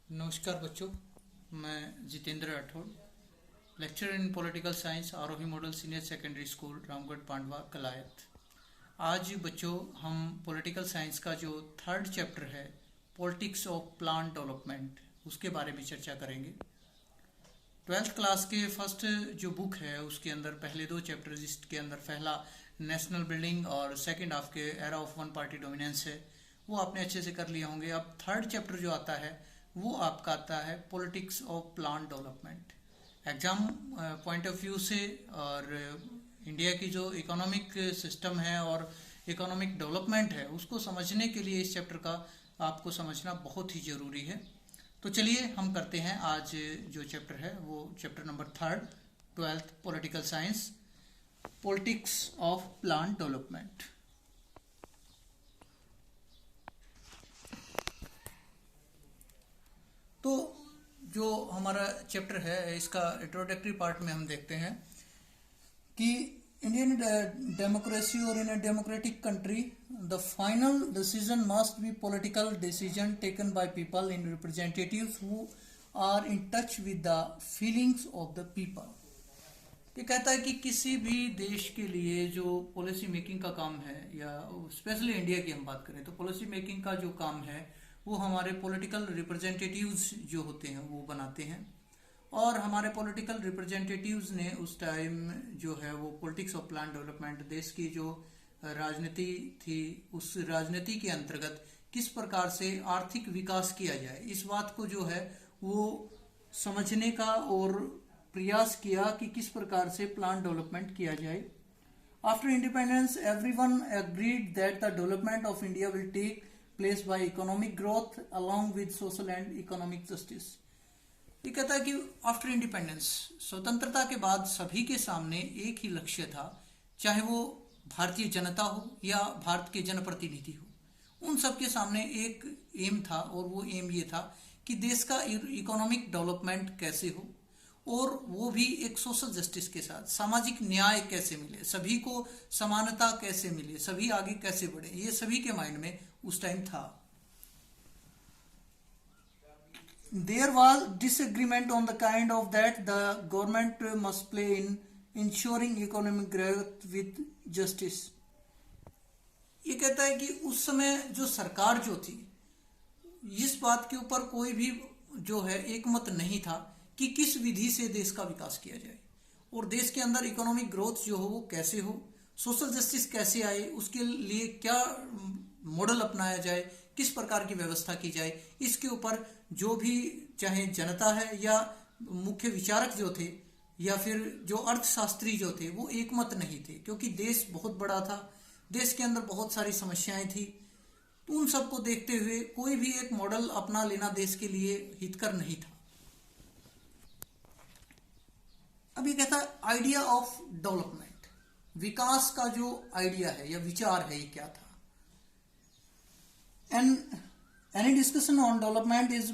नमस्कार बच्चों, मैं Jitendra Rathore, lecture in political science, Arohi model senior secondary school, Ramgarh Pandwa, Kalayat. आज बच्चों हम पॉलिटिकल साइंस का जो थर्ड चैप्टर है, पॉलिटिक्स ऑफ प्लान डेवलपमेंट, उसके बारे में चर्चा करेंगे। ट्वेल्थ क्लास के फर्स्ट जो बुक है उसके अंदर पहले दो चैप्टर, जिसके अंदर पहला नेशनल बिल्डिंग और सेकंड हाफ के era of one party dominance है, वो आपने अच्छे से कर लिए होंगे। अब थर्ड चैप्टर जो आता है वो आपका आता है politics of plan development. Exam point of view से और इंडिया की जो इकोनॉमिक सिस्टम है और इकोनॉमिक डेवलपमेंट है उसको समझने के लिए इस चैप्टर का आपको समझना बहुत ही ज़रूरी है। तो चलिए हम करते हैं आज जो चैप्टर है वो chapter number third, twelfth political science, politics of plan development. तो जो हमारा चैप्टर है इसका इंट्रोडक्टरी पार्ट में हम देखते हैं कि इंडियन डेमोक्रेसी और in a democratic country the final decision must be political decision taken by people in representatives who are in touch with the feelings of the people. ये कहता है कि किसी भी देश के लिए जो पॉलिसी मेकिंग का काम है, या स्पेशली इंडिया की हम बात करें तो पॉलिसी मेकिंग का जो काम है वो हमारे पॉलिटिकल रिप्रेजेंटेटिव्स जो होते हैं वो बनाते हैं। और हमारे पॉलिटिकल रिप्रेजेंटेटिव्स ने उस टाइम जो है वो पॉलिटिक्स ऑफ प्लान डेवलपमेंट, देश की जो राजनीति थी उस राजनीति के अंतर्गत किस प्रकार से आर्थिक विकास किया जाए, इस बात को जो है वो समझने का और प्रयास किया कि किस प्रकार से प्लान डेवलपमेंट किया जाए। After independence everyone agreed that the development of India will take place by economic growth along with social and economic justice. ये कहता है कि आफ्टर इंडिपेंडेंस, स्वतंत्रता के बाद सभी के सामने एक ही लक्ष्य था, चाहे वो भारतीय जनता हो या भारत के जनप्रतिनिधि हो, उन सब के सामने एक एम था और वो एम ये था कि देश का इकोनॉमिक डेवलपमेंट कैसे हो और वो भी एक सोशल जस्टिस के साथ, सामाजिक न्याय कैसे मिले, सभी को समानता कैसे मिले, सभी आगे कैसे बढ़े, ये सभी के माइंड में उस टाइम था। There was disagreement on the kind of that the government must play in ensuring economic growth with justice। ये कहता है कि उस समय जो सरकार जो थी, इस बात के ऊपर कोई भी जो है एक मत नहीं था कि किस विधि से देश का विकास किया जाए और देश के अंदर इकोनॉमिक ग्रोथ जो हो वो कैसे हो, सोशल जस्टिस कैसे आए, उसके लिए क्या मॉडल अपनाया जाए, किस प्रकार की व्यवस्था की जाए, इसके ऊपर जो भी चाहे जनता है या मुख्य विचारक जो थे या फिर जो अर्थशास्त्री जो थे वो एकमत नहीं थे, क्योंकि देश बहुत बड़ा था, देश के अंदर बहुत सारी समस्याएं थी। तो उन सबको देखते हुए कोई भी एक मॉडल अपना लेना देश के लिए हितकर नहीं था। अब ये कहता है आइडिया ऑफ डेवलपमेंट, विकास का जो आइडिया है या विचार है ये क्या था। And any discussion on development is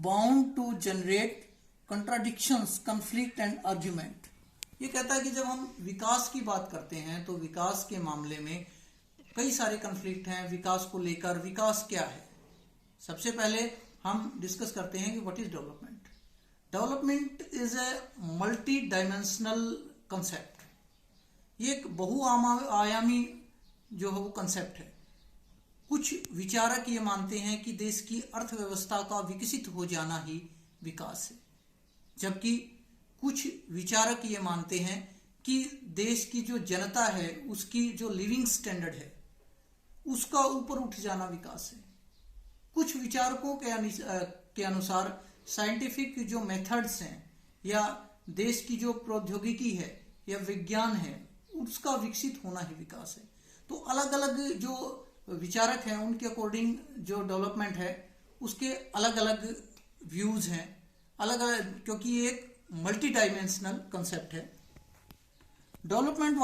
bound to generate contradictions, conflict and argument। ये कहता है कि जब हम विकास की बात करते हैं तो विकास के मामले में कई सारे कन्फ्लिक्ट हैं विकास को लेकर। विकास क्या है, सबसे पहले हम डिस्कस करते हैं कि what is development. Development is a multi dimensional concept, ये एक बहुआयामी जो है वो कंसेप्ट है। कुछ विचारक ये मानते हैं कि देश की अर्थव्यवस्था का विकसित हो जाना ही विकास है, जबकि कुछ विचारक ये मानते हैं कि देश की जो जनता है उसकी जो लिविंग स्टैंडर्ड है उसका ऊपर उठ जाना विकास है। कुछ विचारकों के अनुसार साइंटिफिक जो मेथड्स हैं या देश की जो प्रौद्योगिकी है या विज्ञान है उसका विकसित होना ही विकास है। तो अलग अलग जो विचारक हैं उनके अकॉर्डिंग जो डेवलपमेंट है उसके अलग अलग व्यूज हैं, अलग अलग, क्योंकि ये एक मल्टी डायमेंशनल कंसेप्ट है। Development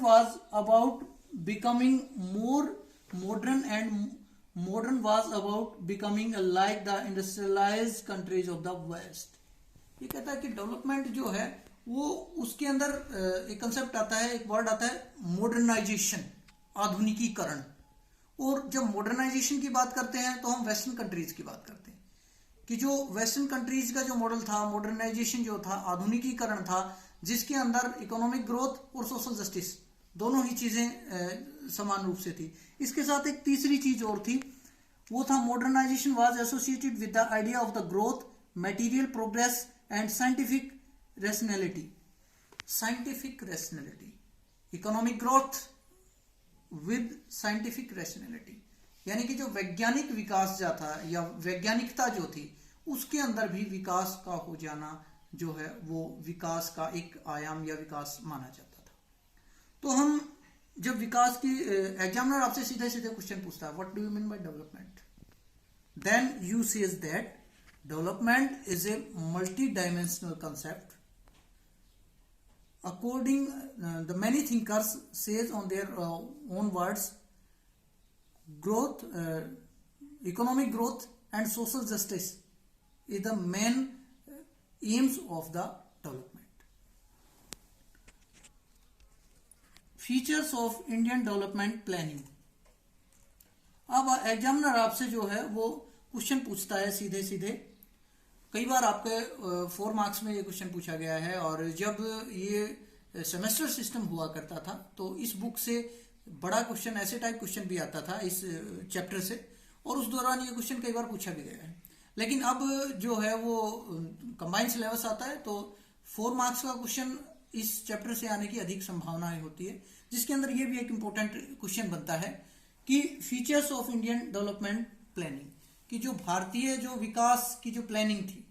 was about becoming more modern and modern was about becoming like the industrialised countries of the west. ये कहता है कि डेवलपमेंट जो है वो उसके अंदर एक कंसेप्ट आता है, एक वर्ड आता है मॉडर्नाइजेशन, आधुनिकीकरण, और जब मॉडर्नाइजेशन की बात करते हैं तो हम वेस्टर्न कंट्रीज की बात करते हैं कि जो वेस्टर्न कंट्रीज का जो मॉडल था, मॉडर्नाइजेशन जो था, आधुनिकीकरण था, जिसके अंदर इकोनॉमिक ग्रोथ और सोशल जस्टिस दोनों ही चीजें समान रूप से थी। इसके साथ एक तीसरी चीज और थी, वो था modernisation was associated with the idea of the growth, material progress and scientific rationality. Scientific rationality, economic growth with scientific rationality, यानी कि जो वैज्ञानिक विकास जो था या वैज्ञानिकता जो थी उसके अंदर भी विकास का हो जाना जो है वो विकास का एक आयाम या विकास माना जाता था। तो हम जब विकास की एग्जामिनर आपसे सीधे सीधे क्वेश्चन पूछता है what do you mean by development, then you says that development is a multi dimensional concept according the many thinkers says on their own words, growth, economic growth and social justice is the main aims of the development. Features of Indian development planning. अब examiner आपसे जो है वो question पूछता है सीधे सीधे। कई बार आपके 4 मार्क्स में ये क्वेश्चन पूछा गया है, और जब ये सेमेस्टर सिस्टम हुआ करता था तो इस बुक से बड़ा क्वेश्चन, ऐसे टाइप क्वेश्चन भी आता था इस चैप्टर से, और उस दौरान ये क्वेश्चन कई बार पूछा भी गया है। लेकिन अब जो है वो कंबाइंड सिलेबस आता है तो 4 मार्क्स का क्वेश्चन इस चैप्टर से आने की अधिक संभावनाएं होती है, जिसके अंदर ये भी एक इम्पोर्टेंट क्वेश्चन बनता है कि features of Indian development planning, कि जो भारतीय जो विकास की जो प्लानिंग थी,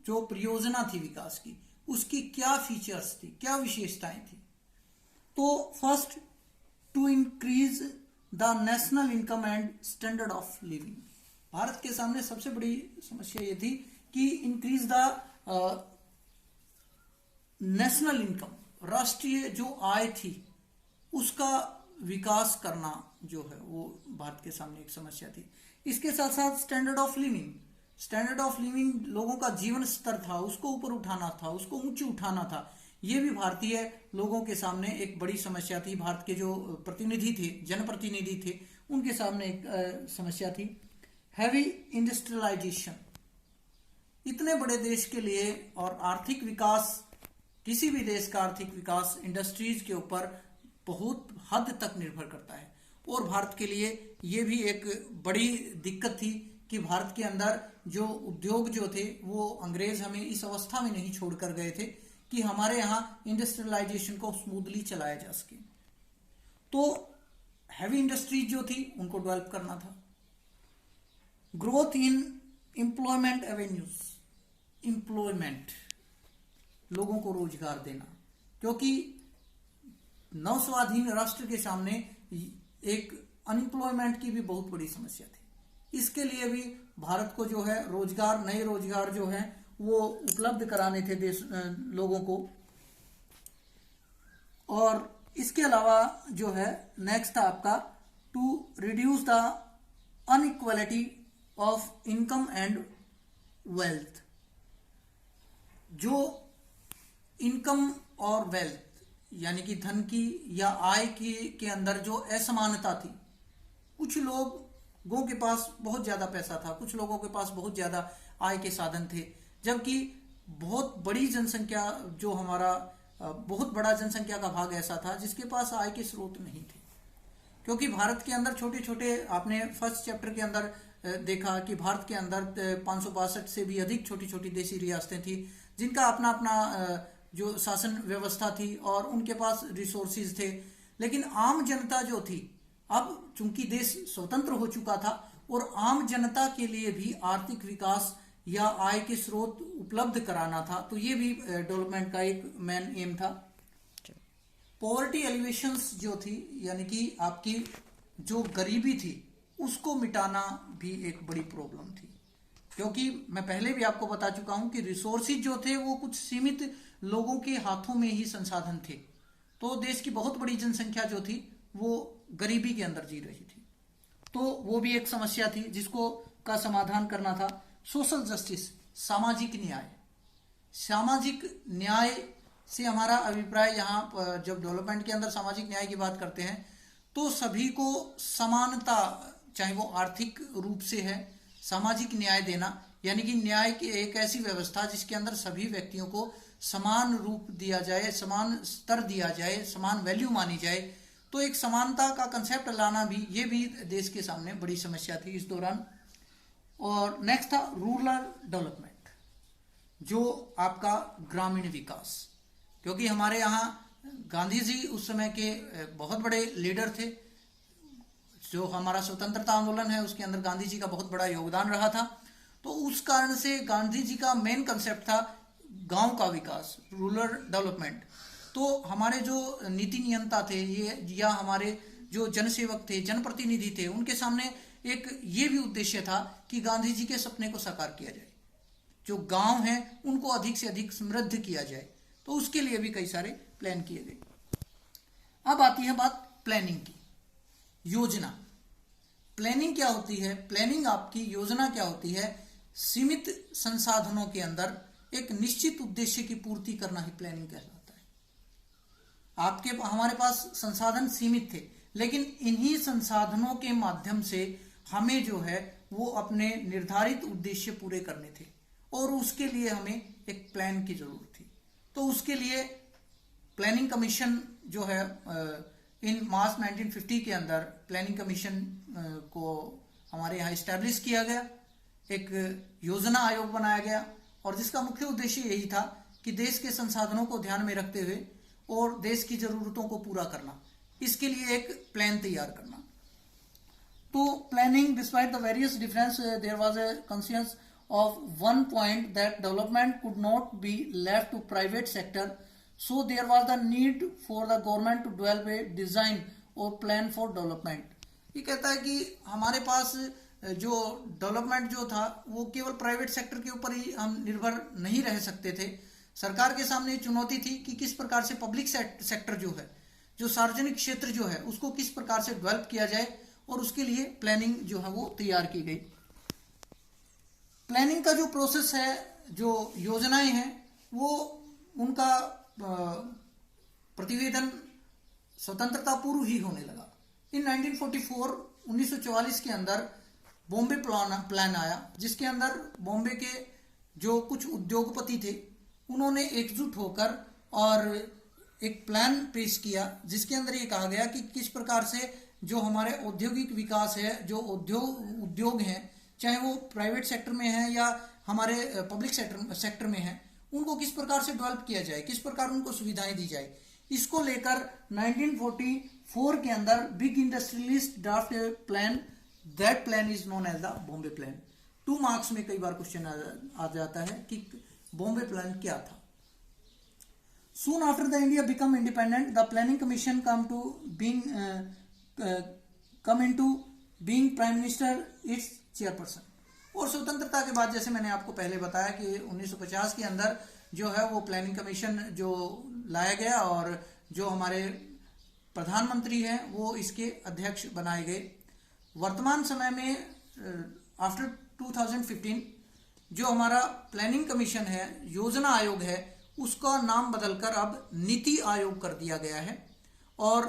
जो परियोजना थी विकास की, उसकी क्या फीचर्स थी, क्या विशेषताएं थी। तो first, to increase the national income and standard of living. Bharat के सामने सबसे बड़ी समस्या ये थी कि इंक्रीज द नेशनल इनकम, राष्ट्रीय जो आय थी उसका विकास करना जो है वो भारत के सामने एक समस्या थी। इसके साथ साथ standard of living, standard of living, लोगों का जीवन स्तर था उसको ऊपर उठाना था, उसको ऊंचे उठाना था, ये भी भारतीय लोगों के सामने एक बड़ी समस्या थी। भारत के जो प्रतिनिधि थे, जनप्रतिनिधि थे, उनके सामने एक समस्या थी। हैवी इंडस्ट्रियलाइजेशन, इतने बड़े देश के लिए और आर्थिक विकास, किसी भी देश का आर्थिक विकास इंडस्ट्रीज के ऊपर बहुत हद तक निर्भर करता है, और भारत के लिए ये भी एक बड़ी दिक्कत थी कि भारत के अंदर जो उद्योग जो थे वो अंग्रेज हमें इस अवस्था में नहीं छोड़कर गए थे कि हमारे यहाँ इंडस्ट्रियलाइजेशन को स्मूथली चलाया जा सके। तो हैवी इंडस्ट्रीज जो थी उनको डेवलप करना था। Growth in employment avenues, employment, लोगों को रोजगार देना, क्योंकि नवस्वाधीन राष्ट्र के सामने एक अनएम्प्लॉयमेंट की भी बहुत बड़ी समस्या थी। इसके लिए भी भारत को जो है रोजगार, नए रोजगार जो है वो उपलब्ध कराने थे देश लोगों को। और इसके अलावा जो है नेक्स्ट था आपका to reduce the inequality of income and wealth. जो इनकम और वेल्थ यानी कि धन की या आय की के अंदर जो असमानता थी, कुछ लोगों के पास बहुत ज्यादा पैसा था, कुछ लोगों के पास बहुत ज्यादा आय के साधन थे, जबकि बहुत बड़ी जनसंख्या जो हमारा बहुत बड़ा जनसंख्या का भाग ऐसा था जिसके पास आय के स्रोत नहीं थे। क्योंकि भारत के अंदर छोटे छोटे, आपने फर्स्ट चैप्टर के अंदर देखा कि भारत के अंदर 562 से भी अधिक छोटी छोटी देशी रियासतें थी जिनका अपना अपना जो शासन व्यवस्था थी और उनके पास रिसोर्सेज थे। लेकिन आम जनता जो थी, अब चूंकि देश स्वतंत्र हो चुका था और आम जनता के लिए भी आर्थिक विकास या आय के स्रोत उपलब्ध कराना था, तो ये भी डेवलपमेंट का एक मेन एम था। पॉवर्टी एलिवेशंस जो थी, यानी कि आपकी जो गरीबी थी उसको मिटाना भी एक बड़ी प्रॉब्लम थी, क्योंकि मैं पहले भी आपको बता चुका हूं कि रिसोर्सेज जो थे वो कुछ सीमित लोगों के हाथों में ही संसाधन थे। तो देश की बहुत बड़ी जनसंख्या जो थी वो गरीबी के अंदर जी रही थी, तो वो भी एक समस्या थी जिसको का समाधान करना था। सोशल जस्टिस, सामाजिक न्याय, सामाजिक न्याय से हमारा अभिप्राय यहाँ जब डेवलपमेंट के अंदर सामाजिक न्याय की बात करते हैं तो सभी को समानता, चाहे वो आर्थिक रूप से है, सामाजिक न्याय देना, यानी कि न्याय की एक ऐसी व्यवस्था जिसके अंदर सभी व्यक्तियों को समान रूप दिया जाए, समान स्तर दिया जाए, समान वैल्यू मानी जाए। तो एक समानता का कंसेप्ट लाना भी, ये भी देश के सामने बड़ी समस्या थी इस दौरान। और नेक्स्ट था रूरल डेवलपमेंट, जो आपका ग्रामीण विकास, क्योंकि हमारे यहाँ गांधी जी उस समय के बहुत बड़े लीडर थे। जो हमारा स्वतंत्रता आंदोलन है उसके अंदर गांधी जी का बहुत बड़ा योगदान रहा था। तो उस कारण से गांधी जी का मेन कंसेप्ट था गांव का विकास, रूरल डेवलपमेंट। तो हमारे जो नीति नियंता थे ये, या हमारे जो जनसेवक थे, जनप्रतिनिधि थे, उनके सामने एक ये भी उद्देश्य था कि गांधी जी के सपने को साकार किया जाए, जो गांव हैं उनको अधिक से अधिक समृद्ध किया जाए। तो उसके लिए भी कई सारे प्लान किए गए। अब आती है बात प्लानिंग की, योजना। प्लानिंग क्या होती है? प्लानिंग आपकी योजना क्या होती है? सीमित संसाधनों के अंदर एक निश्चित उद्देश्य की पूर्ति करना ही प्लानिंग कहलाता है। आपके हमारे पास संसाधन सीमित थे, लेकिन इन्हीं संसाधनों के माध्यम से हमें जो है वो अपने निर्धारित उद्देश्य पूरे करने थे, और उसके लिए हमें एक प्लान की जरूरत थी। तो उसके लिए प्लानिंग कमीशन जो है इन मार्च 1950 के अंदर प्लानिंग कमीशन को हमारे यहाँ इस्टेब्लिश किया गया, एक योजना आयोग बनाया गया, और जिसका मुख्य उद्देश्य यही था कि देश के संसाधनों को ध्यान में रखते हुए और देश की जरूरतों को पूरा करना, इसके लिए एक प्लान तैयार करना। तो planning, despite the various difference, there was a consensus of one point that development could not be left to private sector, so there was the need for the government to develop a design or plan for development। ये कहता है कि हमारे पास जो development जो था वो केवल प्राइवेट सेक्टर के ऊपर ही हम निर्भर नहीं रह सकते थे। सरकार के सामने चुनौती थी कि किस प्रकार से पब्लिक सेक्टर जो है, जो सार्वजनिक क्षेत्र जो है, उसको किस प्रकार से डेवलप किया जाए, और उसके लिए प्लानिंग जो है वो तैयार की गई। प्लानिंग का जो प्रोसेस है, जो योजनाएं हैं, वो उनका प्रतिवेदन स्वतंत्रता पूर्व ही होने लगा। इन 1944 के अंदर बॉम्बे प्लान आया, जिसके अंदर बॉम्बे के जो कुछ उद्योगपति थे उन्होंने एकजुट होकर और एक प्लान पेश किया, जिसके अंदर ये कहा गया कि किस प्रकार से जो हमारे औद्योगिक विकास है, जो उद्योग हैं, चाहे वो प्राइवेट सेक्टर में है या हमारे पब्लिक सेक्टर में है, उनको किस प्रकार से डेवलप किया जाए, किस प्रकार उनको सुविधाएं दी जाए। इसको लेकर 1944 के अंदर big industrialist draft plan, that plan is known as the Bombay plan. 2 marks में कई बार क्वेश्चन आ जाता है कि बॉम्बे प्लान क्या था। Soon after the India become independent, the planning commission come into being prime minister its chairperson। और स्वतंत्रता के बाद, जैसे मैंने आपको पहले बताया कि 1950 के अंदर जो है वो प्लानिंग कमीशन जो लाया गया, और जो हमारे प्रधानमंत्री हैं वो इसके अध्यक्ष बनाए गए। वर्तमान समय में आफ्टर 2015 जो हमारा प्लानिंग कमीशन है, योजना आयोग है, उसका नाम बदलकर अब नीति आयोग कर दिया गया है, और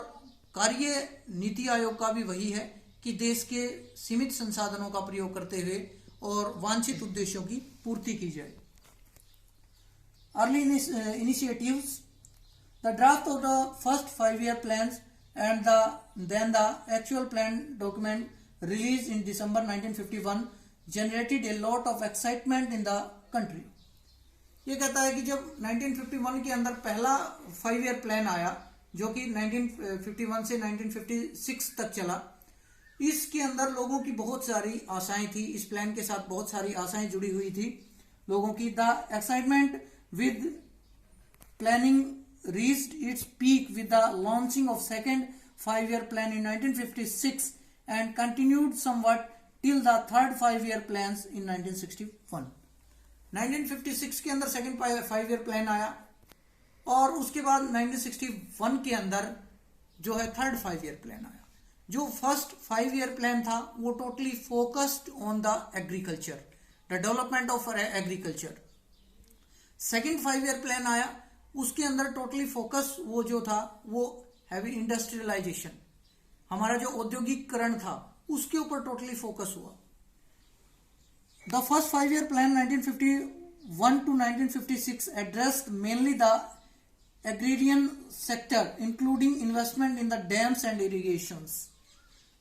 कार्य नीति आयोग का भी वही है कि देश के सीमित संसाधनों का प्रयोग करते हुए और वांछित उद्देश्यों की पूर्ति की जाए। Early initiatives, the draft of the first 5-year plans and then the actual plan document released in December 1951 generated a lot of excitement in the country। ये कहता है कि जब 1951 के अंदर पहला 5-year प्लान आया, जो कि 1951 से 1956 तक चला, इसके अंदर लोगों की बहुत सारी आशाएं थी। इस प्लान के साथ बहुत सारी आशाएं जुड़ी हुई थी लोगों की। The excitement with planning reached its peak with the launching of second 5-year plan in 1956 and continued somewhat till the third 5-year plans इन 1961। 1956 के अंदर सेकेंड 5-year प्लान आया, और उसके बाद 1961 के अंदर जो है थर्ड 5-year प्लान आया। जो फर्स्ट 5-year प्लान था वो totally focused on the agriculture, the development of agriculture. Second 5-year plan आया, उसके अंदर टोटली फोकस वो जो था वो हैवी इंडस्ट्रियलाइजेशन, हमारा जो औद्योगिकरण था उसके ऊपर टोटली फोकस हुआ। The first 5 year plan 1951 to 1956 addressed mainly the agrarian sector including investment in the dams and irrigations।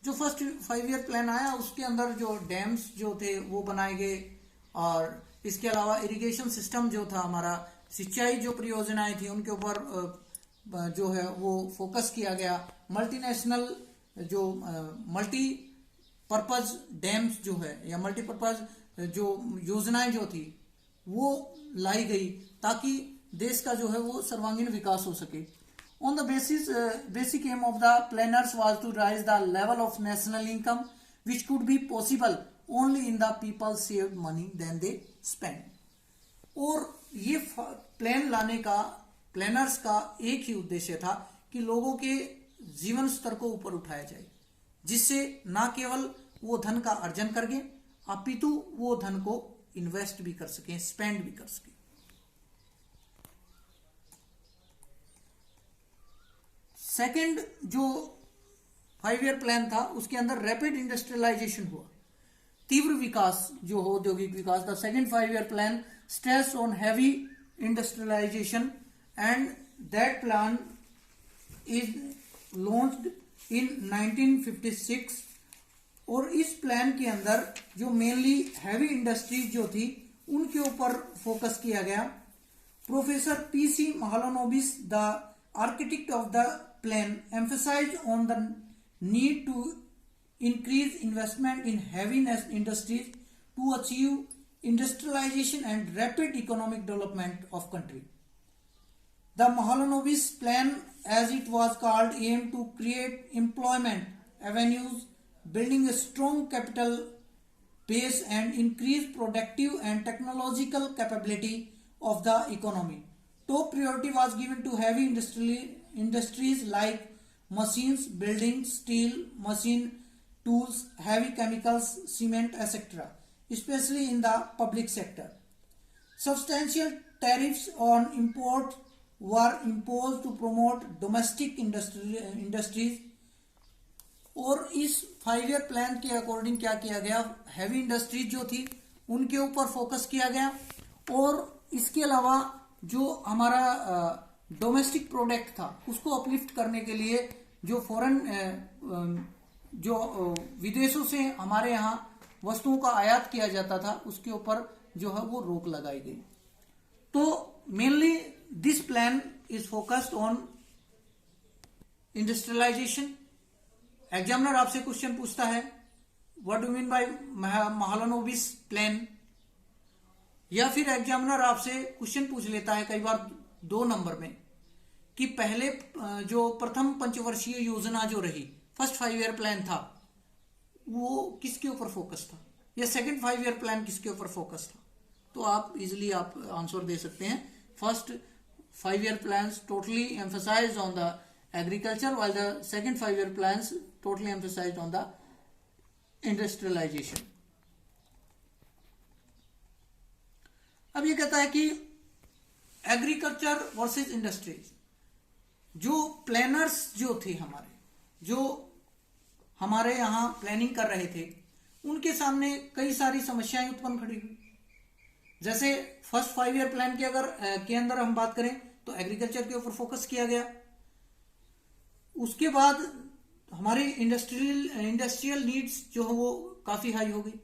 जो फर्स्ट 5 year प्लान आया उसके अंदर जो डैम्स जो थे वो बनाए गए, और इसके अलावा इरिगेशन सिस्टम जो था हमारा, सिंचाई जो परियोजनाएं थी उनके ऊपर जो है वो फोकस किया गया। मल्टीनेशनल जो मल्टीपर्पज डैम्स जो है या मल्टीपर्पज जो योजनाएं जो थी वो लाई गई ताकि देश का जो है वो सर्वांगीण विकास हो सके। On the basic aim of the planners was to raise the level of national income which could be possible only in the people saved money then they spend. और ये प्लान लाने का प्लानर्स का एक ही उद्देश्य था कि लोगों के जीवन स्तर को ऊपर उठाया जाए, जिससे ना केवल वो धन का अर्जन करके अपितु वो धन को इन्वेस्ट भी कर सके, स्पेंड भी कर सके। सेकंड जो 5 year प्लान था उसके अंदर रैपिड इंडस्ट्रियलाइजेशन हुआ, तीव्र विकास जो हो, औद्योगिक विकास। The second 5 year plan stress on heavy industrialisation and that plan is launched in 1956। और इस प्लान के अंदर जो मेनली हैवी इंडस्ट्रीज जो थी उनके ऊपर फोकस किया गया। Professor PC Mahalanobis the architect of the plan emphasise on the need to increase investment in heavy industries to achieve industrialization and rapid economic development of country. The Mahalanobis plan, as it was called, aimed to create employment avenues, building a strong capital base and increase productive and technological capability of the economy. Top priority was given to heavy industries like machines, buildings, steel, machine tools, heavy chemicals, cement, etc., especially in the public sector. Substantial tariffs on import were imposed to promote domestic industries। और इस 5 year plan के according क्या किया गया, heavy industries जो थी उनके ऊपर फोकस किया गया, और इसके अलावा जो हमारा डोमेस्टिक प्रोडक्ट था उसको अपलिफ्ट करने के लिए जो फॉरेन जो विदेशों से हमारे यहाँ वस्तुओं का आयात किया जाता था उसके ऊपर जो है वो रोक लगाई गई। तो mainly this plan is focused on industrialisation. Examiner आपसे क्वेश्चन पूछता है what do mean by Mahalanobis plan, या फिर एग्जामिनर आपसे क्वेश्चन पूछ लेता है कई बार 2 नंबर में कि पहले जो प्रथम पंचवर्षीय योजना जो रही फर्स्ट 5 year प्लान था वो किसके ऊपर फोकस था, या सेकंड 5 year प्लान किसके ऊपर फोकस था। तो आप इजिली आप आंसर दे सकते हैं। First 5 year plans totally emphasised on the agriculture while the second 5 year plans totally emphasised on the industrialisation. अब ये कहता है कि एग्रीकल्चर वर्सेस इंडस्ट्रीज, जो प्लानर्स जो थे हमारे, जो हमारे यहाँ प्लानिंग कर रहे थे, उनके सामने कई सारी समस्याएं उत्पन्न खड़ी हुई। जैसे फर्स्ट 5 year प्लान के अंदर हम बात करें तो एग्रीकल्चर के ऊपर फोकस किया गया। उसके बाद हमारी इंडस्ट्रियल नीड्स जो है वो काफी हाई हो गई।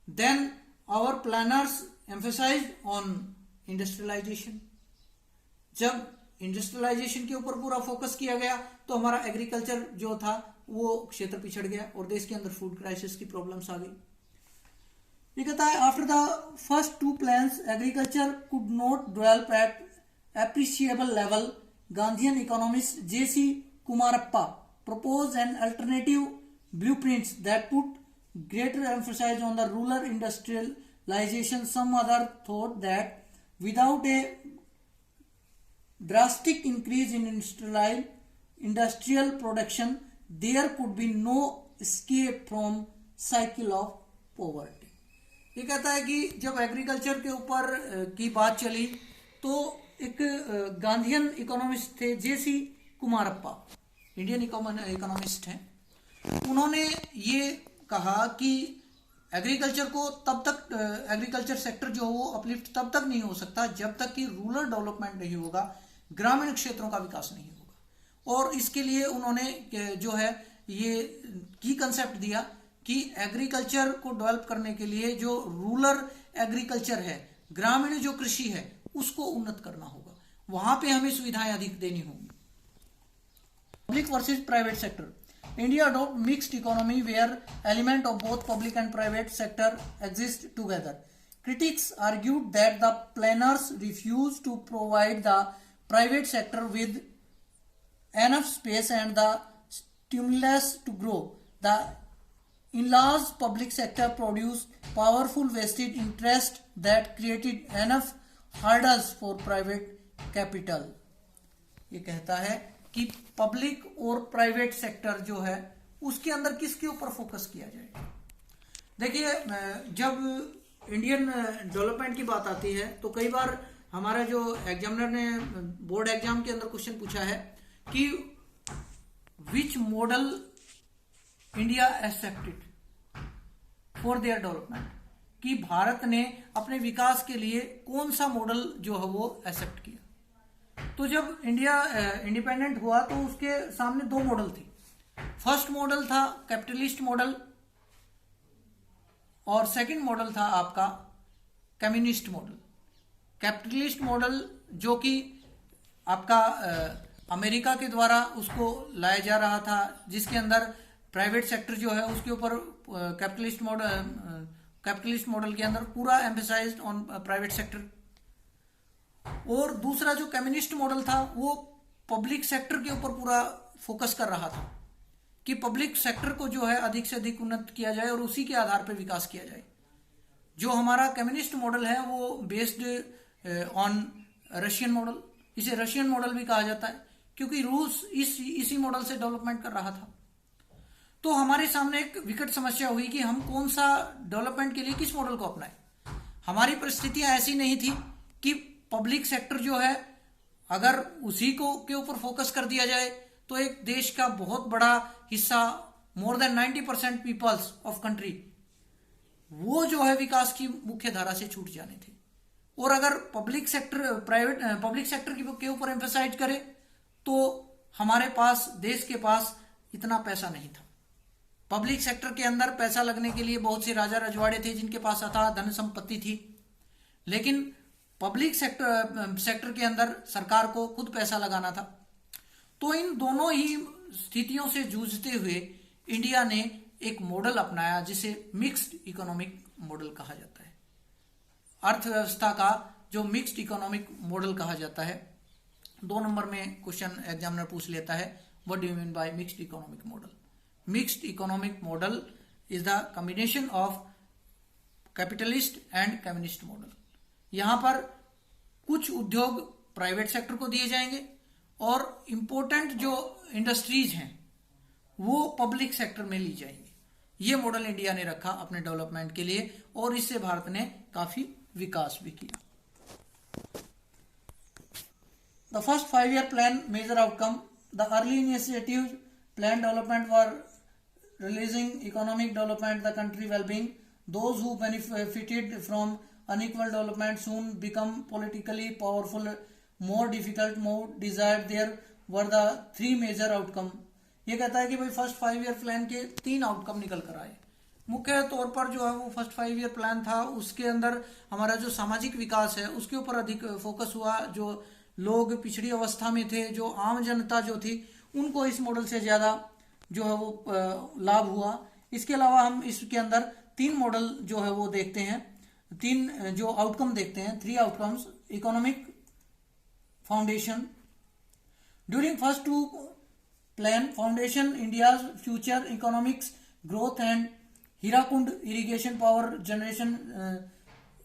Then our planners emphasised on industrialisation. जब इंडस्ट्रियलाइजेशन के ऊपर पूरा फोकस किया गया तो हमारा एग्रीकल्चर जो था वो क्षेत्र पिछड़ गया और देश के अंदर फूड क्राइसिस की प्रॉब्लम्स आ गई। ये कहता है after the first 2 plans agriculture could not develop at appreciable level. Gandhian economist J.C. Kumarappa proposed an alternative blueprints that put greater emphasis on the rural industrialization. Some other thought that without a drastic increase in industrial production, there could be no escape from cycle of poverty। ये कहता है कि जब agriculture के ऊपर की बात चली तो एक गांधीयन इकोनॉमिस्ट थे J.C. कुमारप्पा, इंडियन इकोनॉमिस्ट हैं, उन्होंने ये कहा कि एग्रीकल्चर को तब तक एग्रीकल्चर सेक्टर जो वो अपलिफ्ट तब तक नहीं हो सकता जब तक कि रूरल डेवलपमेंट नहीं होगा, ग्रामीण क्षेत्रों का विकास नहीं होगा। और इसके लिए उन्होंने जो है ये की कंसेप्ट दिया कि एग्रीकल्चर को डेवलप करने के लिए जो रूरल एग्रीकल्चर है, ग्रामीण जो कृषि है, उसको उन्नत करना होगा, वहां पे हमें सुविधाएं अधिक देनी होंगी। Public versus private sector. India adopt mixed economy where element of both public and private sector exist together. Critics argued that the planners refused to provide the private sector with enough space and the stimulus to grow. The enlarged public sector produced powerful vested interest that created enough hurdles for private capital. ये कहता है कि public और private sector जो है उसके अंदर किसके ऊपर फोकस किया जाए। देखिए, जब इंडियन डेवलपमेंट की बात आती है तो कई बार हमारा जो एग्जामिनर ने बोर्ड एग्जाम के अंदर क्वेश्चन पूछा है कि which model India accepted for their development, कि भारत ने अपने विकास के लिए कौन सा मॉडल जो है वो एक्सेप्ट किया। तो जब इंडिया इंडिपेंडेंट हुआ तो उसके सामने दो मॉडल थी। फर्स्ट मॉडल था कैपिटलिस्ट मॉडल और सेकंड मॉडल था आपका कम्युनिस्ट मॉडल। कैपिटलिस्ट मॉडल जो कि आपका अमेरिका के द्वारा उसको लाया जा रहा था, जिसके अंदर प्राइवेट सेक्टर जो है उसके ऊपर कैपिटलिस्ट मॉडल के अंदर पूरा एम्फेसाइज्ड ऑन प्राइवेट सेक्टर। और दूसरा जो कम्युनिस्ट मॉडल था वो पब्लिक सेक्टर के ऊपर पूरा फोकस कर रहा था कि पब्लिक सेक्टर को जो है अधिक से अधिक उन्नत किया जाए और उसी के आधार पर विकास किया जाए। जो हमारा कम्युनिस्ट मॉडल है वो बेस्ड ऑन रशियन मॉडल, इसे रशियन मॉडल भी कहा जाता है क्योंकि रूस इसी मॉडल से डेवलपमेंट कर रहा था। तो हमारे सामने एक विकट समस्या हुई कि हम कौन सा डेवलपमेंट के लिए किस मॉडल को अपनाएं। हमारी परिस्थितियां ऐसी नहीं थी कि पब्लिक सेक्टर जो है अगर उसी को के ऊपर फोकस कर दिया जाए तो एक देश का बहुत बड़ा हिस्सा, more than 90% peoples of country, वो जो है विकास की मुख्य धारा से छूट जाने थे। और अगर पब्लिक सेक्टर के ऊपर एम्फेसाइज करे तो हमारे पास, देश के पास इतना पैसा नहीं था। पब्लिक सेक्टर के अंदर पैसा लगने के लिए बहुत से राजा रजवाड़े थे जिनके पास अथाह धन संपत्ति थी, लेकिन पब्लिक सेक्टर के अंदर सरकार को खुद पैसा लगाना था। तो इन दोनों ही स्थितियों से जूझते हुए इंडिया ने एक मॉडल अपनाया जिसे मिक्स्ड इकोनॉमिक मॉडल कहा जाता है। अर्थव्यवस्था का जो मिक्स्ड इकोनॉमिक मॉडल कहा जाता है। 2 नंबर में क्वेश्चन एग्जामिनर पूछ लेता है, what do you mean bye mixed economic model. Mixed economic model is the combination of capitalist and communist model. यहां पर कुछ उद्योग प्राइवेट सेक्टर को दिए जाएंगे और इंपॉर्टेंट जो इंडस्ट्रीज हैं वो पब्लिक सेक्टर में ली जाएंगी। ये मॉडल इंडिया ने रखा अपने डेवलपमेंट के लिए और इससे भारत ने काफी विकास भी किया। The first 5-year plan major outcome. The early initiative plan development for releasing economic development the country wellbeing. Those who benefited from unequal development soon become politically powerful, more difficult, more desired. There were the 3 major outcome. ये कहता है कि भाई first 5-year plan के 3 outcome निकल कर आए। मुख्य तौर पर जो है वो फर्स्ट 5-year प्लान था, उसके अंदर हमारा जो सामाजिक विकास है उसके ऊपर अधिक फोकस हुआ। जो लोग पिछड़ी अवस्था में थे, जो आम जनता जो थी, उनको इस मॉडल से ज्यादा जो है वो लाभ हुआ। इसके अलावा हम इसके अंदर 3 मॉडल जो है वो देखते हैं, 3 जो आउटकम देखते हैं, 3 outcomes. Economic foundation. During first 2 plan foundation India's future economics growth and Hirakud irrigation power generation,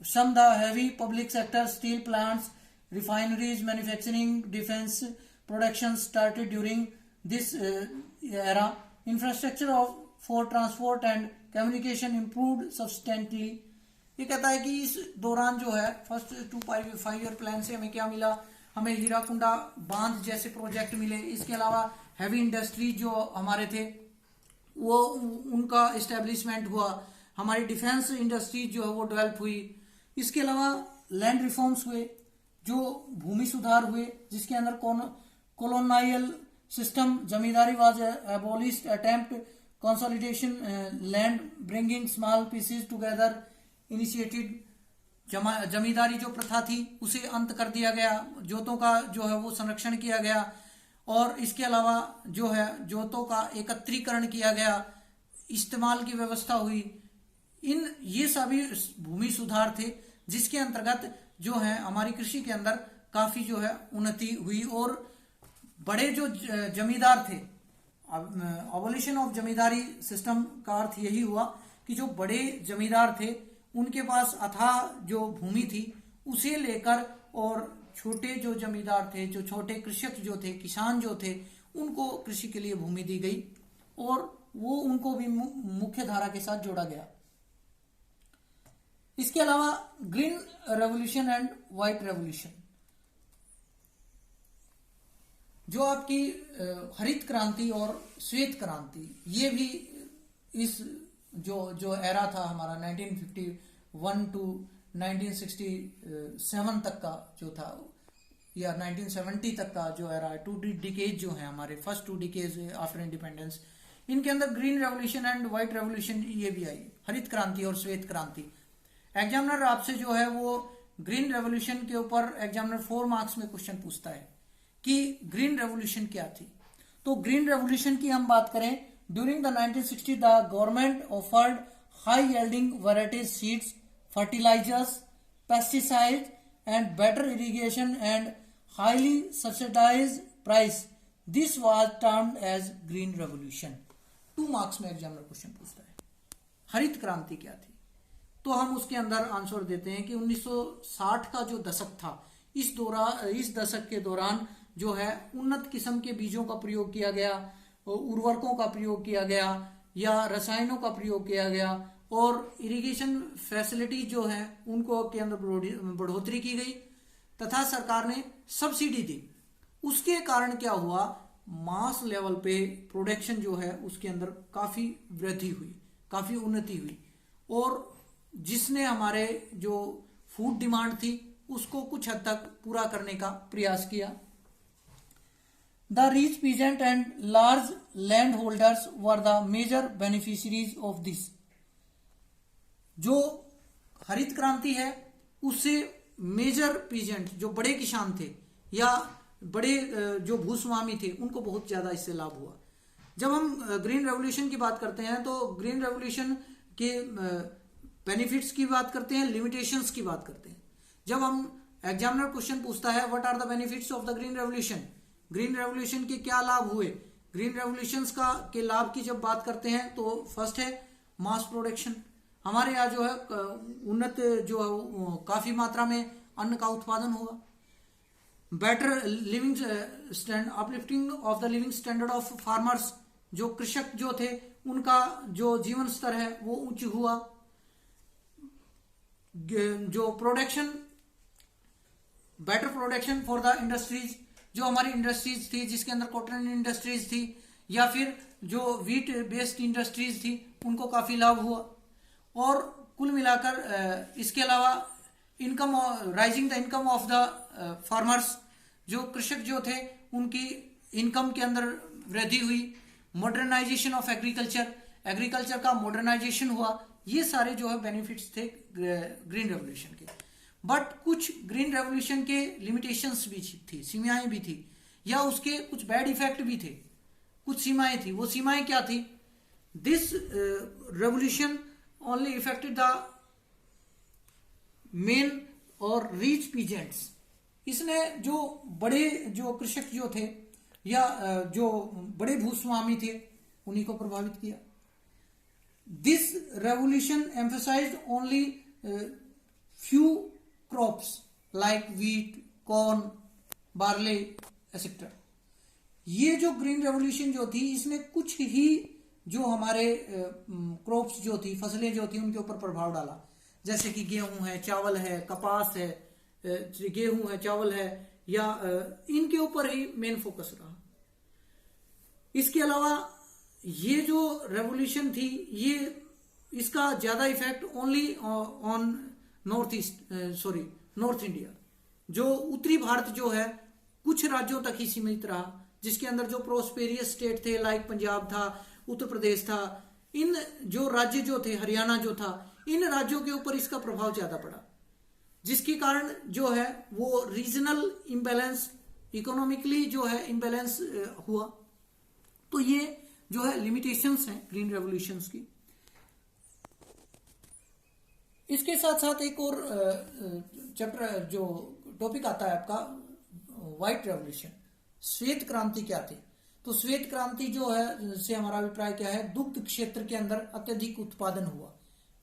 some the heavy public sector steel plants, refineries, manufacturing, defense production started during this era. Infrastructure for transport and communication improved substantially. ये कहता है कि इस दौरान जो है first 5-year plan से हमें क्या मिला, हमें हीराकुंडा बांध जैसे प्रोजेक्ट मिले। इसके अलावा हैवी इंडस्ट्री जो हमारे थे वो उनका इस्टेब्लिशमेंट हुआ, हमारी डिफेंस इंडस्ट्री जो है वो डेवलप हुई। इसके अलावा लैंड रिफॉर्म्स हुए, जो भूमि सुधार हुए, जिसके अंदर colonial system, zamindari was abolished, attempt consolidation land, bringing small pieces together, initiated zamindari जो प्रथा थी उसे अंत कर दिया गया, जोतों का जो है वो संरक्षण किया गया, और इसके अलावा जो है जोतों का एकत्रीकरण किया गया, इस्तेमाल की व्यवस्था हुई। ये सभी भूमि सुधार थे जिसके अंतर्गत जो है हमारी कृषि के अंदर काफी जो है उन्नति हुई। और बड़े जो जमींदार थे, अबोलिशन ऑफ जमींदारी सिस्टम का अर्थ यही हुआ कि जो बड़े जमींदार थे उनके पास अथाह जो भूमि थी उसे लेकर, और छोटे जो जमींदार थे, जो छोटे कृषक जो थे, किसान जो थे, उनको कृषि के लिए भूमि दी गई और वो उनको भी मुख्य धारा के साथ जोड़ा गया। इसके अलावा green revolution and white revolution, जो आपकी हरित क्रांति और श्वेत क्रांति, ये भी इस जो एरा था हमारा 1951 टू 1967 तक का जो था, या 1970 तक का जो एरा है, 2 डिकेज जो है हमारे, फर्स्ट 2 डिकेज आफ्टर इंडिपेंडेंस, इनके अंदर green revolution and white revolution ये भी आई, हरित क्रांति और श्वेत क्रांति। एग्जामिनर आपसे जो है वो ग्रीन रेवोल्यूशन के ऊपर एग्जामिनर 4 मार्क्स में क्वेश्चन पूछता है कि ग्रीन रेवोल्यूशन क्या थी। तो ग्रीन रेवोल्यूशन की हम बात करें, during the 1960 the government offered high yielding varieties seeds, fertilisers, pesticide and better irrigation and highly subsidised price, this was termed as green revolution. 2 marks में एग्जामिनर क्वेश्चन पूछता है। हरित क्रांति क्या थी, तो हम उसके अंदर आंसर देते हैं कि 1960 का जो दशक था, इस दशक के दौरान जो है उन्नत किस्म के बीजों का प्रयोग किया गया, उर्वरकों का प्रयोग किया गया या रसायनों का प्रयोग किया गया, और इरिगेशन फैसिलिटी जो है उनको के अंदर बढ़ोतरी की गई तथा सरकार ने सब्सिडी दी। उसके कारण क्या हुआ, मास लेवल पे प्रोडक्शन जो है उसके अंदर काफी वृद्धि हुई, काफी उन्नति हुई, और जिसने हमारे जो फूड डिमांड थी उसको कुछ हद तक पूरा करने का प्रयास किया। The rich peasant and large landholders were the major beneficiaries of this. जो हरित क्रांति है उससे मेजर पीजेंट, जो बड़े किसान थे या बड़े जो भूस्वामी थे, उनको बहुत ज्यादा इससे लाभ हुआ। जब हम ग्रीन रेवोल्यूशन की बात करते हैं तो ग्रीन रेवोल्यूशन के बेनिफिट्स की बात करते हैं, लिमिटेशंस की बात करते हैं। जब हम एग्जामिनर क्वेश्चन पूछता है what are the benefits of the green revolution, green revolution के क्या लाभ हुए, ग्रीन रेवोल्यूशन के लाभ की जब बात करते हैं तो फर्स्ट है मास प्रोडक्शन। हमारे यहाँ जो है उन्नत जो है काफी मात्रा में अन्न का उत्पादन होगा। Better living standard, uplifting of the living standard of farmers, जो कृषक जो थे उनका जो जीवन स्तर है वो उच्च हुआ। जो production, better production for the industries, जो हमारी इंडस्ट्रीज थी जिसके अंदर कॉटन इंडस्ट्रीज थी या फिर जो वीट बेस्ड इंडस्ट्रीज थी उनको काफी लाभ हुआ। और कुल मिलाकर इसके अलावा income, rising the income of the farmers, जो कृषक जो थे उनकी इनकम के अंदर वृद्धि हुई। मॉडर्नाइजेशन ऑफ एग्रीकल्चर, एग्रीकल्चर का मॉडर्नाइजेशन हुआ। ये सारे जो है बेनिफिट्स थे ग्रीन रेवोल्यूशन के। बट कुछ ग्रीन रेवोल्यूशन के लिमिटेशंस भी थी, सीमाएं भी थी, या उसके कुछ बैड इफेक्ट भी थे, कुछ सीमाएं थी। वो सीमाएं क्या थी, this revolution only affected the main और रिच पीजेंट्स। इसने जो बड़े जो कृषक जो थे या जो बड़े भूस्वामी थे उन्हीं को प्रभावित किया। This revolution emphasised only few crops like wheat, corn, barley etcetera. ये जो ग्रीन रेवोल्यूशन जो थी इसने कुछ ही जो हमारे क्रॉप्स जो थी, फसलें जो थी उनके ऊपर प्रभाव डाला, जैसे कि गेहूं है, चावल है, कपास है, गेहूं है, चावल है, या इनके ऊपर ही मेन फोकस रहा। इसके अलावा ये जो रेवोल्यूशन थी, ये इसका ज्यादा effect only on north east, sorry north India, जो उत्तरी भारत जो है कुछ राज्यों तक ही सीमित रहा, जिसके अंदर जो प्रोस्पेरियस स्टेट थे लाइक पंजाब था, उत्तर प्रदेश था, इन जो राज्य जो थे, हरियाणा जो था, इन राज्यों के ऊपर इसका प्रभाव ज्यादा पड़ा, जिसके कारण जो है वो रीजनल इम्बैलेंस, इकोनॉमिकली जो है इम्बैलेंस हुआ। तो ये जो है लिमिटेशंस हैं ग्रीन रेवोल्यूशंस की। इसके साथ साथ एक और चैप्टर जो टॉपिक आता है आपका व्हाइट रेवोल्यूशन, श्वेत क्रांति क्या थी। तो श्वेत क्रांति जो है से हमारा अभिप्राय क्या है, दुग्ध क्षेत्र के अंदर अत्यधिक उत्पादन हुआ,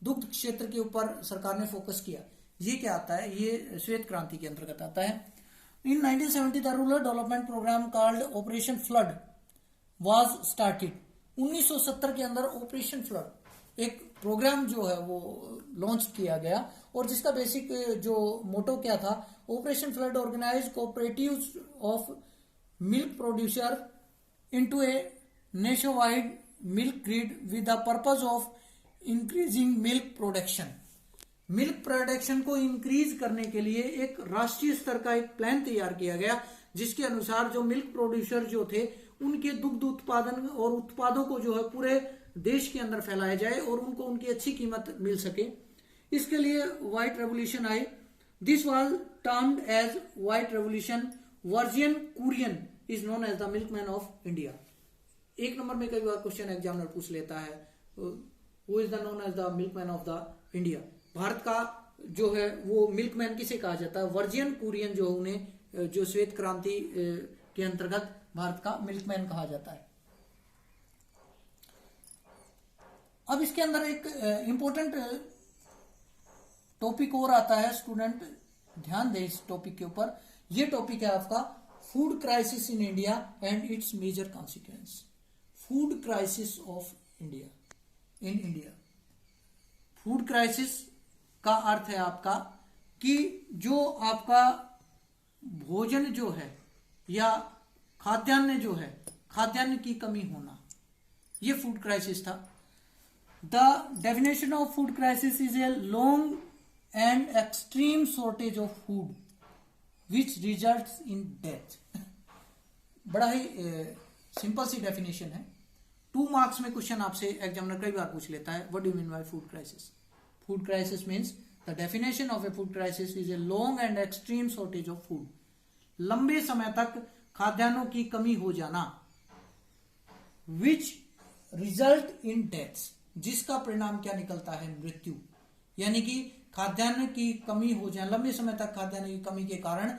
दुग्ध क्षेत्र के ऊपर सरकार ने फोकस किया, ये क्या आता है, ये श्वेत क्रांति के अंतर्गत आता है। In 1970 the rural development programme called operation flood was started. 1970 के अंदर ऑपरेशन फ्लड एक प्रोग्राम जो है वो लॉन्च किया गया, और जिसका बेसिक जो मोटो क्या था, operation flood organise cooperatives of milk producer into a nationwide milk grid with the purpose of increasing milk production. Milk production को इंक्रीज करने के लिए एक राष्ट्रीय स्तर का एक प्लान तैयार किया गया, जिसके अनुसार जो मिल्क प्रोड्यूसर जो थे उनके दुग्ध उत्पादन और उत्पादों को जो है पूरे देश के अंदर फैलाया जाए और उनको उनकी अच्छी कीमत मिल सके। इसके लिए व्हाइट रेवोल्यूशन आई। This was termed as white revolution. Verghese Kurien is known as the milkman of India. एक नंबर में कई बार क्वेश्चन एग्जामिनर पूछ लेता है, who is the known as the milkman of the India. भारत का जो है वो मिल्कमैन किसे कहा जाता है, वर्जियन कुरियन जो उन्हें जो श्वेत क्रांति के अंतर्गत भारत का मिल्कमैन कहा जाता है। अब इसके अंदर एक इंपॉर्टेंट टॉपिक और आता है, स्टूडेंट ध्यान दें इस टॉपिक के ऊपर। ये टॉपिक है आपका food crisis in India and its major consequence. Food crisis of India, in India. Food crisis का अर्थ है आपका कि जो आपका भोजन जो है या खाद्यान्न जो है, खाद्यान्न की कमी होना, ये फूड क्राइसिस था। The definition of food crisis is a long and extreme shortage of food which results in death. बड़ा ही सिंपल सी डेफिनेशन है। 2 मार्क्स में क्वेश्चन आपसे एग्जामिनर कई बार पूछ लेता है, what do you mean bye food crisis. Food crisis means the definition of A food crisis is a long and extreme shortage of food. लंबे समय तक खाद्यान्नों की कमी हो जाना, विच रिजल्ट इन डेथ्स, जिसका परिणाम क्या निकलता है, मृत्यु। यानी कि खाद्यान्न की कमी हो जाए, लंबे समय तक खाद्यान्न की कमी के कारण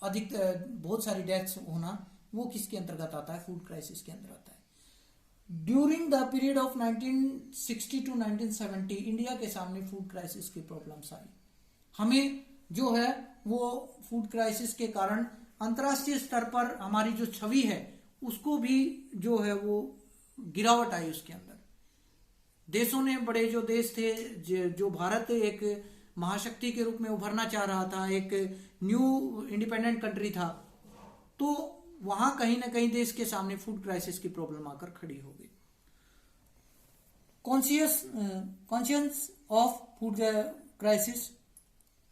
अधिक बहुत सारी डेथ्स होना, वो किसके अंतर्गत आता है, फूड क्राइसिस के अंदर आता है। During the period of 1960 to 1970 India के सामने फूड क्राइसिस की प्रॉब्लम्स आई। हमें जो है वो फूड क्राइसिस के कारण अंतर्राष्ट्रीय स्तर पर हमारी जो छवि है उसको भी जो है वो गिरावट आई। उसके अंदर देशों ने, बड़े जो देश थे, जो भारत एक महाशक्ति के रूप में उभरना चाह रहा था, एक न्यू इंडिपेंडेंट कंट्री था, तो वहां कहीं ना कहीं देश के सामने फूड क्राइसिस की प्रॉब्लम आकर खड़ी हो गई। कॉन्शियस ऑफ फूड क्राइसिस,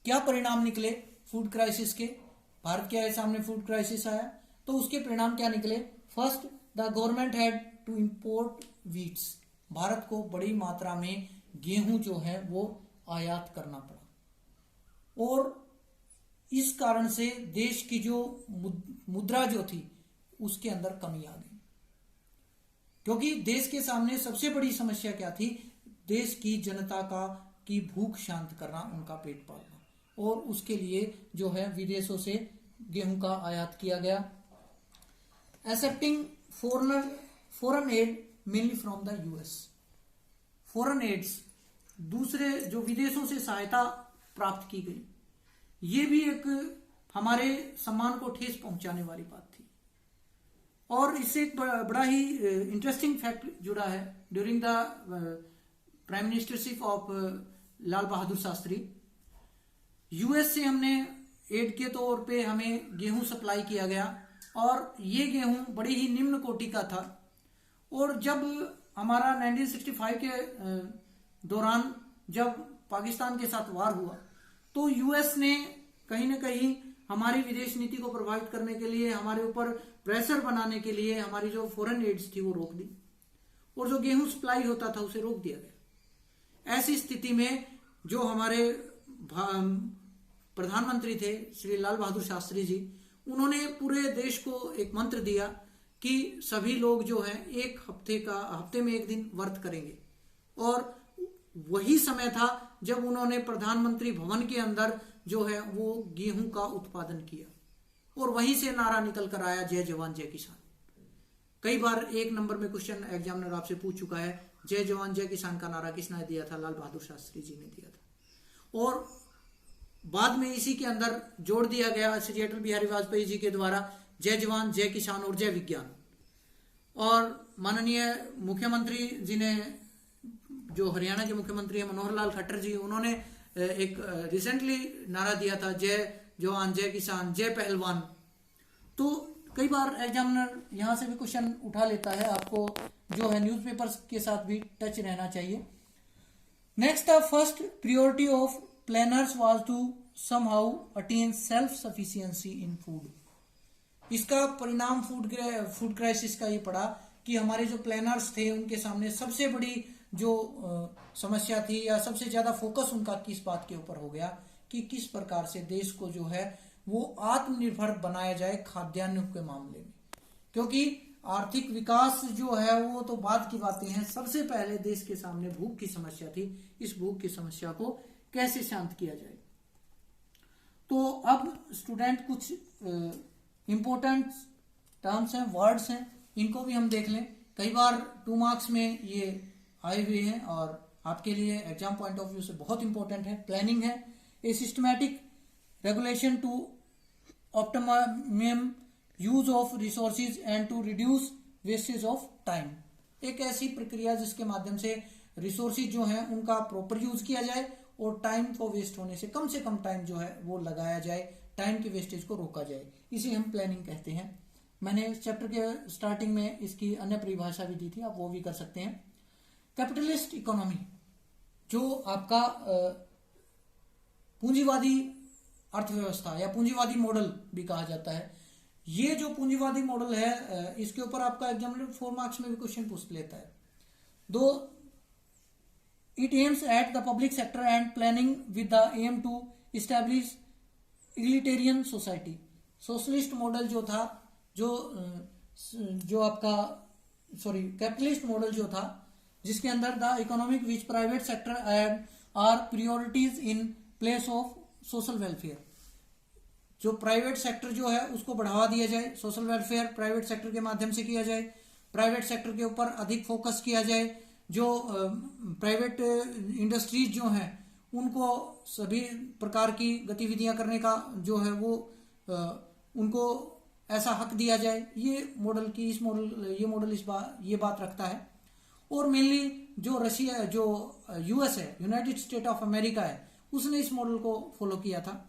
क्या परिणाम निकले फूड क्राइसिस के। भारत के सामने फूड क्राइसिस आया तो उसके परिणाम क्या निकले। First, the government had to import wheats. Bharat को बड़ी मात्रा में गेहूं जो है वो आयात करना पड़ा, और इस कारण से देश की जो मुद्रा जो थी उसके अंदर कमी आ गई, क्योंकि देश के सामने सबसे बड़ी समस्या क्या थी, देश की जनता की भूख शांत करना, उनका पेट पालना, और उसके लिए जो है विदेशों से गेहूं का आयात किया गया। Accepting foreign aid mainly from the US. Foreign aids, दूसरे जो विदेशों से सहायता प्राप्त की गई, ये भी एक हमारे सम्मान को ठेस पहुंचाने वाली बात थी। और इससे एक बड़ा ही इंटरेस्टिंग फैक्ट जुड़ा है। During the prime ministership of Lal Bahadur Shastri, US से हमने एड के तौर पे हमें गेहूं सप्लाई किया गया, और ये गेहूं बड़ी ही निम्न कोटि का था, और जब हमारा 1965 के दौरान जब पाकिस्तान के साथ वार हुआ तो यूएस ने कहीं ना कहीं हमारी विदेश नीति को प्रभावित करने के लिए, हमारे ऊपर प्रेशर बनाने के लिए हमारी जो फॉरेन एड्स थी वो रोक दी और जो गेहूं सप्लाई होता था उसे रोक दिया गया। ऐसी स्थिति में जो हमारे प्रधानमंत्री थे श्री लाल बहादुर शास्त्री जी, उन्होंने पूरे देश को एक मंत्र दिया कि सभी लोग जो है हफ्ते में एक दिन व्रत करेंगे। और वही समय था जब उन्होंने प्रधानमंत्री भवन के अंदर जो है वो गेहूं का उत्पादन किया और वहीं से नारा निकल कर आया, जय जवान जय किसान। कई बार 1 नंबर में क्वेश्चन एग्जामिनर आपसे पूछ चुका है, जय जवान जय किसान का नारा किसने दिया था? लाल बहादुर शास्त्री जी ने दिया था। और बाद में इसी के अंदर जोड़ दिया गया श्री अटल बिहारी वाजपेयी जी के द्वारा, जय जवान जय किसान और जय विज्ञान। और माननीय मुख्यमंत्री जी ने, जो हरियाणा के मुख्यमंत्री है मनोहर लाल खट्टर जी, उन्होंने एक रिसेंटली नारा दिया था, जय जवान जय किसान जय पहलवान। तो कई बार एग्जामिनर यहाँ से भी क्वेश्चन उठा लेता है, आपको जो है न्यूज़पेपर्स के साथ भी टच रहना चाहिए। Next, the first priority of planners was to somehow attain self sufficiency in food. इसका परिणाम फूड क्राइसिस का ये पड़ा कि हमारे जो प्लानर्स थे उनके सामने सबसे बड़ी जो समस्या थी या सबसे ज्यादा फोकस उनका किस बात के ऊपर हो गया कि किस प्रकार से देश को जो है वो आत्मनिर्भर बनाया जाए खाद्यान्नों के मामले में। क्योंकि आर्थिक विकास जो है वो तो बाद की बातें हैं, सबसे पहले देश के सामने भूख की समस्या थी। इस भूख की समस्या को कैसे शांत किया जाए। तो अब स्टूडेंट कुछ इंपॉर्टेंट टर्म्स हैं, वर्ड्स हैं, इनको भी हम देख लें। कई बार 2 मार्क्स में ये आए हुए हैं और आपके लिए एग्जाम पॉइंट ऑफ व्यू से बहुत इंपॉर्टेंट है। प्लानिंग है, a systematic regulation to optimum use of resources and to reduce wastage of time. एक ऐसी प्रक्रिया जिसके माध्यम से रिसोर्सेज जो हैं उनका प्रॉपर यूज किया जाए और टाइम को वेस्ट होने से कम टाइम जो है वो लगाया जाए, टाइम की वेस्टेज को रोका जाए, इसे हम प्लानिंग कहते हैं। मैंने चैप्टर के स्टार्टिंग में इसकी अन्य परिभाषा भी दी थी, आप वो भी कर सकते हैं। कैपिटलिस्ट इकोनॉमी, जो आपका पूंजीवादी अर्थव्यवस्था या पूंजीवादी मॉडल भी कहा जाता है, ये जो पूंजीवादी मॉडल है इसके ऊपर आपका एग्जामिनर 4 मार्क्स में भी क्वेश्चन पूछ लेता है। Though it aims at the public sector and planning with the aim to establish egalitarian society. Socialist model जो था, जो आपका कैपिटलिस्ट मॉडल जो था, जिसके अंदर the economic which private sector and are priorities in place of social welfare. जो private sector जो है उसको बढ़ावा दिया जाए, सोशल वेलफेयर प्राइवेट सेक्टर के माध्यम से किया जाए, प्राइवेट सेक्टर के ऊपर अधिक फोकस किया जाए, जो प्राइवेट इंडस्ट्रीज जो हैं उनको सभी प्रकार की गतिविधियां करने का जो है वो उनको ऐसा हक दिया जाए। ये मॉडल ये बात रखता है। और मेनली जो रशिया, जो यूएस है, यूनाइटेड स्टेट ऑफ अमेरिका है, उसने इस मॉडल को फॉलो किया था।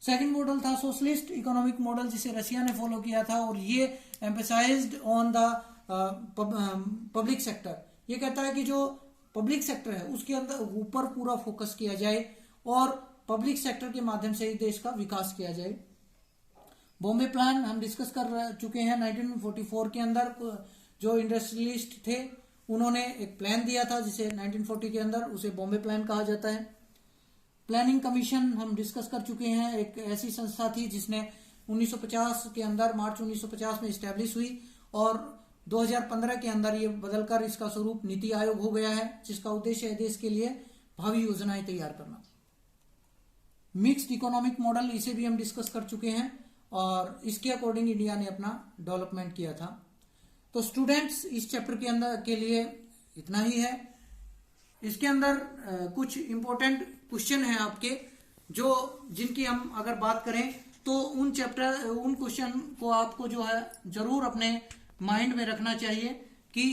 सेकंड मॉडल था सोशलिस्ट इकोनॉमिक मॉडल, जिसे रशिया ने फॉलो किया था और ये emphasised on the public sector. ये कहता है कि जो पब्लिक सेक्टर है उसके अंदर ऊपर पूरा फोकस किया जाए और पब्लिक सेक्टर के माध्यम से ही देश का विकास किया जाए। बॉम्बे प्लान हम डिस्कस कर चुके हैं। 1944 के अंदर जो इंडस्ट्रियलिस्ट थे उन्होंने एक प्लान दिया था जिसे 1940 के अंदर उसे बॉम्बे प्लान कहा जाता है। प्लानिंग कमीशन हम डिस्कस कर चुके हैं। एक ऐसी संस्था थी जिसने 1950 के अंदर, मार्च 1950 में इस्टेब्लिश हुई और 2015 के अंदर ये बदलकर इसका स्वरूप नीति आयोग हो गया है, जिसका उद्देश्य है देश के लिए भावी योजनाएं तैयार करना। मिक्स्ड इकोनॉमिक मॉडल, इसे भी हम डिस्कस कर चुके हैं और इसके अकॉर्डिंग इंडिया ने अपना डेवलपमेंट किया था। तो स्टूडेंट्स इस चैप्टर के अंदर के लिए इतना ही है। इसके अंदर कुछ इंपॉर्टेंट क्वेश्चन हैं आपके, जिनकी हम अगर बात करें तो उन क्वेश्चन को आपको जो है जरूर अपने माइंड में रखना चाहिए कि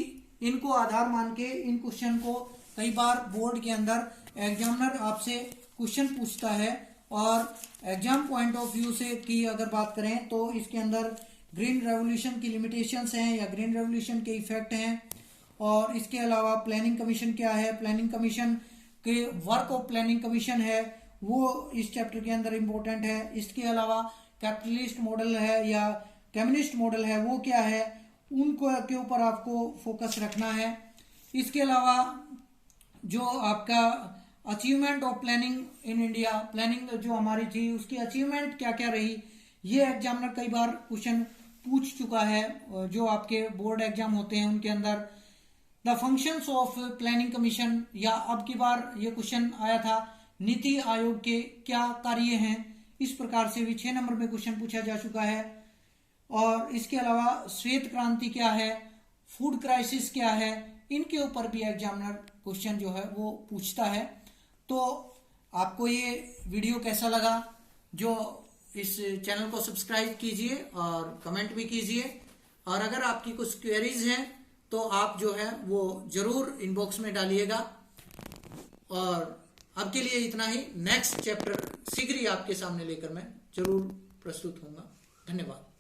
इनको आधार मान के इन क्वेश्चन को, कई बार बोर्ड के अंदर एग्जामिनर आपसे क्वेश्चन पूछता है और एग्जाम पॉइंट ऑफ व्यू से की अगर बात करें तो इसके अंदर ग्रीन रेवोल्यूशन की लिमिटेशंस हैं या ग्रीन रेवोल्यूशन के इफेक्ट हैं। और इसके अलावा प्लानिंग कमीशन क्या है, प्लानिंग कमीशन के वर्क ऑफ प्लानिंग कमीशन है वो इस चैप्टर के अंदर इंपॉर्टेंट है। इसके अलावा कैपिटलिस्ट मॉडल है या कम्युनिस्ट मॉडल है वो क्या है, उनको के ऊपर आपको फोकस रखना है। इसके अलावा जो आपका achievement of planning in India, planning जो हमारी थी उसकी अचीवमेंट क्या क्या रही, ये एग्जामिनर कई बार क्वेश्चन पूछ चुका है। जो आपके बोर्ड एग्जाम होते हैं उनके अंदर the functions of planning commission, या अब की बार ये क्वेश्चन आया था नीति आयोग के क्या कार्य हैं, इस प्रकार से भी 6 नंबर में क्वेश्चन पूछा जा चुका है। और इसके अलावा श्वेत क्रांति क्या है, फूड क्राइसिस क्या है, इनके ऊपर भी एग्जामिनर क्वेश्चन जो है वो पूछता है। तो आपको ये वीडियो कैसा लगा, जो इस चैनल को सब्सक्राइब कीजिए और कमेंट भी कीजिए। और अगर आपकी कुछ क्वेरीज हैं तो आप जो है वो जरूर इनबॉक्स में डालिएगा। और अब के लिए इतना ही, नेक्स्ट चैप्टर शीघ्र ही आपके सामने लेकर मैं जरूर प्रस्तुत होऊंगा। धन्यवाद।